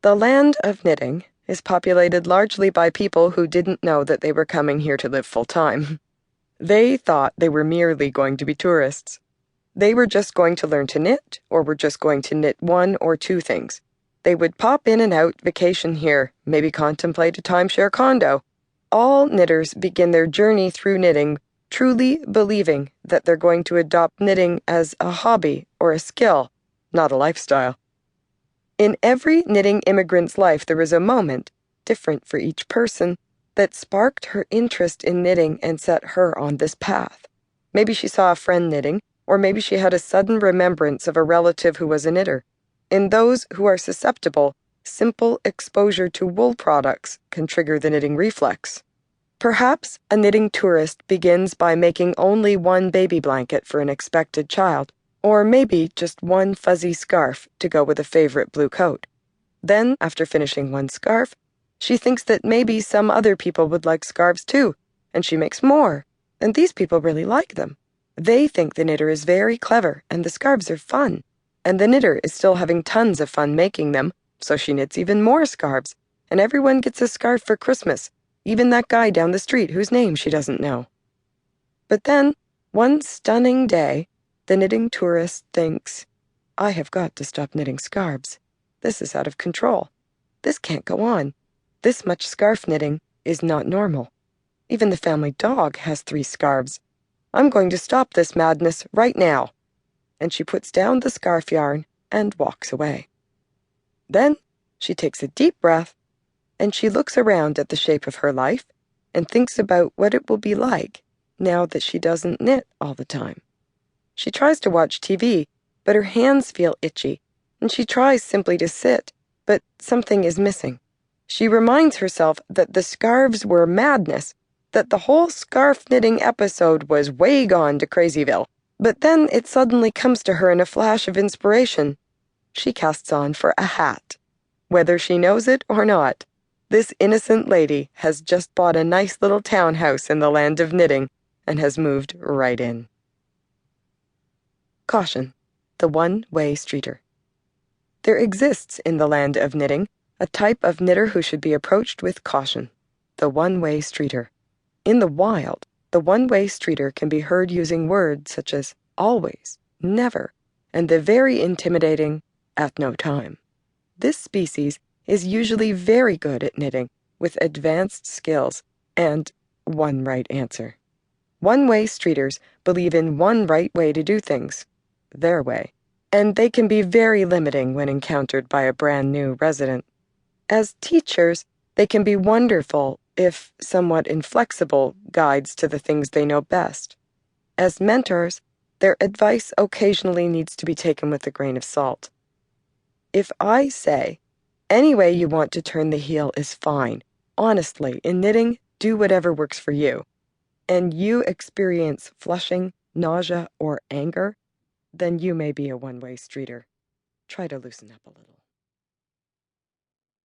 The land of knitting is populated largely by people who didn't know that they were coming here to live full-time. They thought they were merely going to be tourists. They were just going to learn to knit, or were just going to knit one or two things. They would pop in and out, vacation here, maybe contemplate a timeshare condo. All knitters begin their journey through knitting truly believing that they're going to adopt knitting as a hobby or a skill, not a lifestyle. In every knitting immigrant's life, there is a moment, different for each person, that sparked her interest in knitting and set her on this path. Maybe she saw a friend knitting, or maybe she had a sudden remembrance of a relative who was a knitter. In those who are susceptible, simple exposure to wool products can trigger the knitting reflex. Perhaps a knitting tourist begins by making only one baby blanket for an expected child, or maybe just one fuzzy scarf to go with a favorite blue coat. Then, after finishing one scarf, she thinks that maybe some other people would like scarves too, and she makes more, and these people really like them. They think the knitter is very clever, and the scarves are fun, and the knitter is still having tons of fun making them, so she knits even more scarves, and everyone gets a scarf for Christmas, even that guy down the street whose name she doesn't know. But then, one stunning day, the knitting tourist thinks, I have got to stop knitting scarves. This is out of control. This can't go on. This much scarf knitting is not normal. Even the family dog has 3 scarves. I'm going to stop this madness right now. And she puts down the scarf yarn and walks away. Then she takes a deep breath and she looks around at the shape of her life and thinks about what it will be like now that she doesn't knit all the time. She tries to watch TV, but her hands feel itchy, and she tries simply to sit, but something is missing. She reminds herself that the scarves were madness, that the whole scarf knitting episode was way gone to Crazyville. But then it suddenly comes to her in a flash of inspiration. She casts on for a hat. Whether she knows it or not, this innocent lady has just bought a nice little townhouse in the land of knitting and has moved right in. Caution, the one-way streeter. There exists in the land of knitting a type of knitter who should be approached with caution, the one-way streeter. In the wild, the one-way streeter can be heard using words such as always, never, and the very intimidating at no time. This species is usually very good at knitting, with advanced skills, and one right answer. One-way streeters believe in one right way to do things, their way, and they can be very limiting when encountered by a brand new resident. As teachers, they can be wonderful, if somewhat inflexible, guides to the things they know best. As mentors, their advice occasionally needs to be taken with a grain of salt. If I say, any way you want to turn the heel is fine, honestly, in knitting, do whatever works for you, and you experience flushing, nausea, or anger, then you may be a one-way streeter. Try to loosen up a little.